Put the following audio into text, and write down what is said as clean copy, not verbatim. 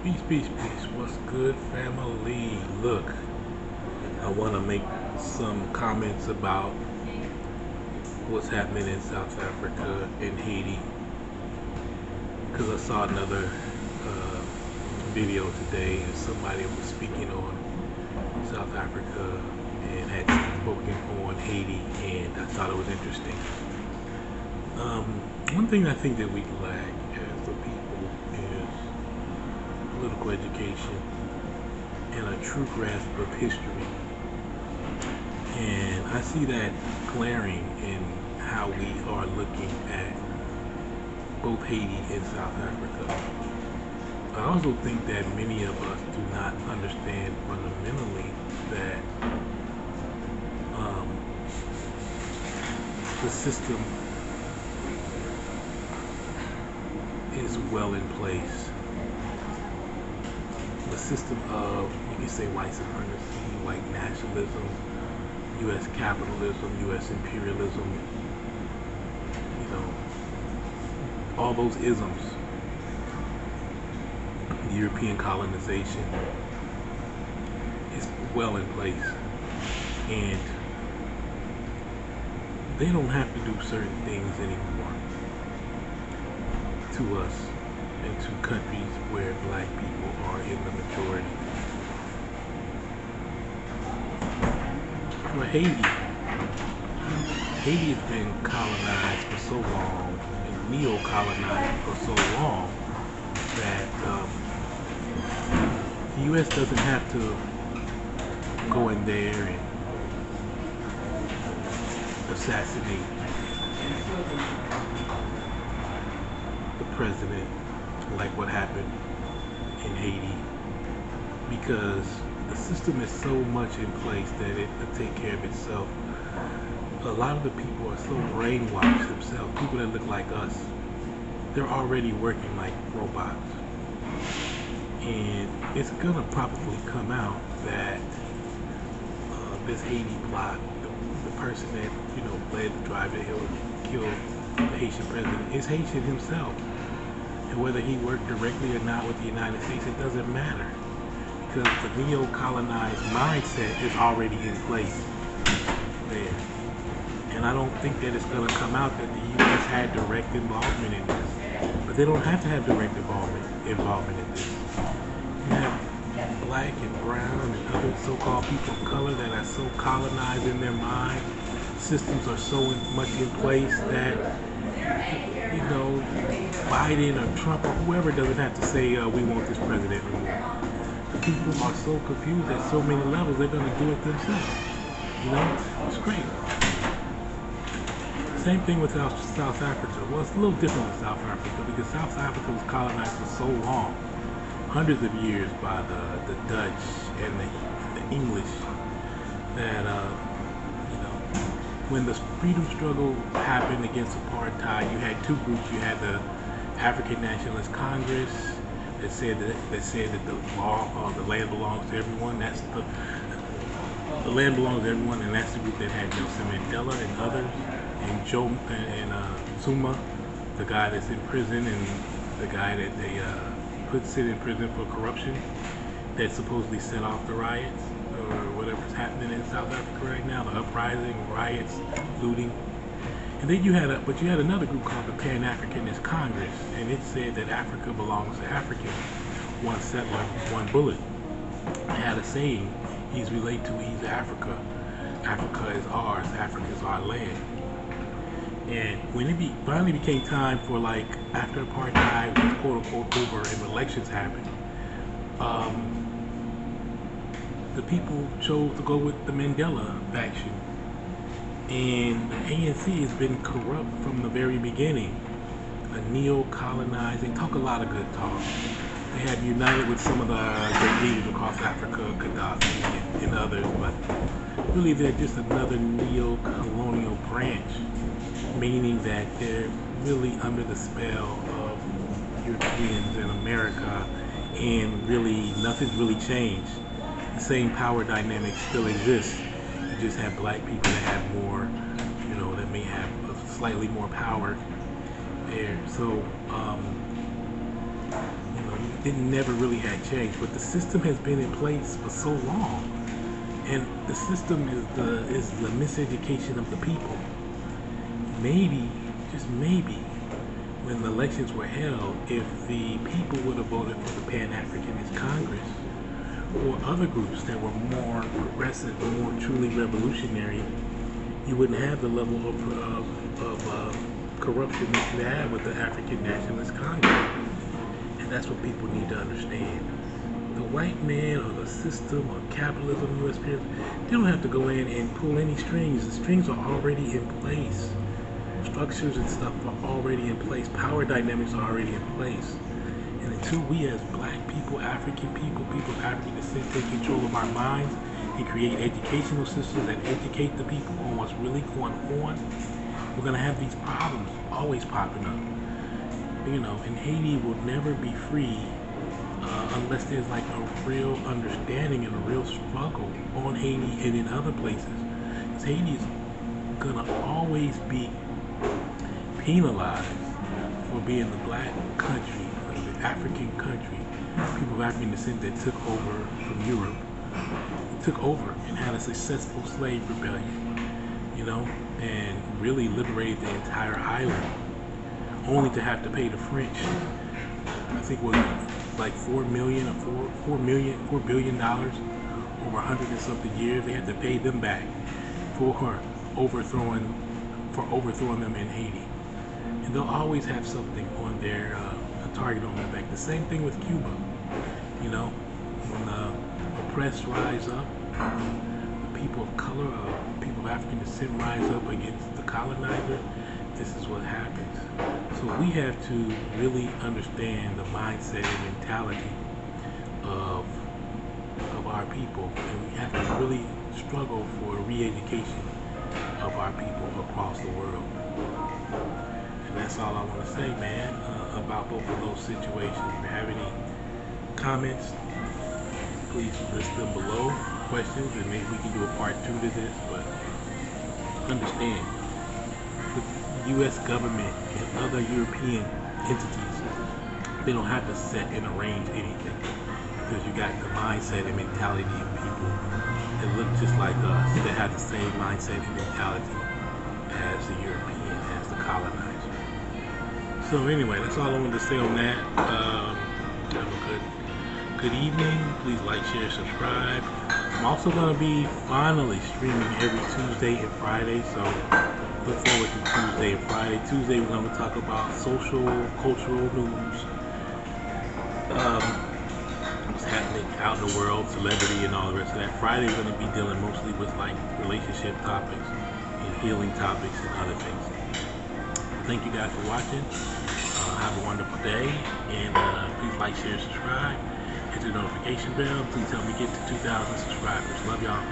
Peace, peace, peace. What's good, family? Look, I want to make some comments about what's happening in South Africa and Haiti because I saw another video today and somebody was speaking on South Africa and had spoken on Haiti, and I thought it was interesting. One thing I think that we lack as a people is political education and a true grasp of history. And I see that glaring in how we are looking at both Haiti and South Africa. I also think that many of us do not understand fundamentally that um, the system is well in place. The system of, you can say, white supremacy, white nationalism, U.S. capitalism, U.S. imperialism, all those isms, European colonization is well in place. And they don't have to do certain things anymore to us and to countries where black people are in the majority. For Haiti has been colonized for so long and neo-colonized for so long that the U.S. doesn't have to go in there and assassinate the president like what happened in Haiti, because the system is so much in place that it will take care of itself. A lot of the people are so brainwashed themselves, people that look like us, they're already working like robots. And it's gonna probably come out that this Haiti plot, the person that led the drive that killed the Haitian president, is Haitian himself. And whether he worked directly or not with the United States, it doesn't matter, because the neo-colonized mindset is already in place there. And I don't think that it's going to come out that the U.S. had direct involvement in this. But they don't have to have direct involvement in this. You have black and brown and other so-called people of color that are so colonized in their mind. Systems are so much in place that, Biden or Trump or whoever doesn't have to say, we want this president anymore. The people are so confused at so many levels, they're going to do it themselves. It's great. Same thing with South Africa. Well, it's a little different with South Africa because South Africa was colonized for so long, hundreds of years, by the Dutch and the English, that when the freedom struggle happened against apartheid, you had two groups. You had the African Nationalist Congress that said that the land belongs to everyone. That's the land belongs to everyone, and that's the group that had Nelson Mandela and others, and Zuma, the guy that's in prison, and the guy that they sit in prison for corruption, that supposedly set off the riots or whatever's happening in South Africa right now, the uprising, riots, looting. And then you had another group called the Pan-Africanist Congress, and it said that Africa belongs to Africans, one settler, one bullet. It had a saying, he's Africa. Africa is ours, Africa is our land. And when it finally became time for, after apartheid was quote unquote over and elections happened, the people chose to go with the Mandela faction. And the ANC has been corrupt from the very beginning. A neo-colonizing, talk a lot of good talk. They have united with some of the great leaders across Africa, Gaddafi and others, but really they're just another neo-colonial branch, meaning that they're really under the spell of Europeans and America, and really nothing's really changed. The same power dynamic still exists. You just have black people that have more, that may have slightly more power there. So, it never really had changed. But the system has been in place for so long, and the system is the miseducation of the people. Maybe, just maybe, when the elections were held, if the people would have voted for the Pan-Africanist Congress or other groups that were more progressive, more truly revolutionary, you wouldn't have the level of corruption that you have with the African Nationalist Congress. And that's what people need to understand. The white man or the system or capitalism, U.S. period, they don't have to go in and pull any strings. The strings are already in place. Structures and stuff are already in place. Power dynamics are already in place. And until we as black people, African people, people of African descent take control of our minds and create educational systems that educate the people on what's really going on, we're going to have these problems always popping up. You know, and Haiti will never be free unless there's like a real understanding and a real struggle on Haiti and in other places. Because Haiti is going to always be penalized for being the black country, the African country, people of African descent that took over from Europe, took over and had a successful slave rebellion, you know, and really liberated the entire island, only to have to pay the French, I think was like $4 billion over 100 and something years. They had to pay them back for overthrowing them in Haiti. And they'll always have something on their, a target on their back. The same thing with Cuba. You know, when the oppressed rise up, the people of color, people of African descent rise up against the colonizer, this is what happens. So we have to really understand the mindset and mentality of our people, and we have to really struggle for re-education of our people across the world. And that's all I want to say, man, about both of those situations. If you have any comments, please list them below, questions, and maybe we can do a part 2 to this. But understand, the U.S. government and other European entities, they don't have to set and arrange anything, because you got the mindset and mentality of people that look just like us, that have the same mindset and mentality as the European, as the colonizer. So anyway, that's all I wanted to say on that. Have a good evening. Please like, share, subscribe. I'm also going to be finally streaming every Tuesday and Friday, so look forward to Tuesday and Friday. Tuesday we're going to talk about social, cultural news, what's happening out in the world, celebrity and all the rest of that. Friday we're going to be dealing mostly with like relationship topics and healing topics and other things. Thank you guys for watching. Have a wonderful day, and please like, share, subscribe, hit the notification bell. Please help me get to 2,000 subscribers. Love y'all.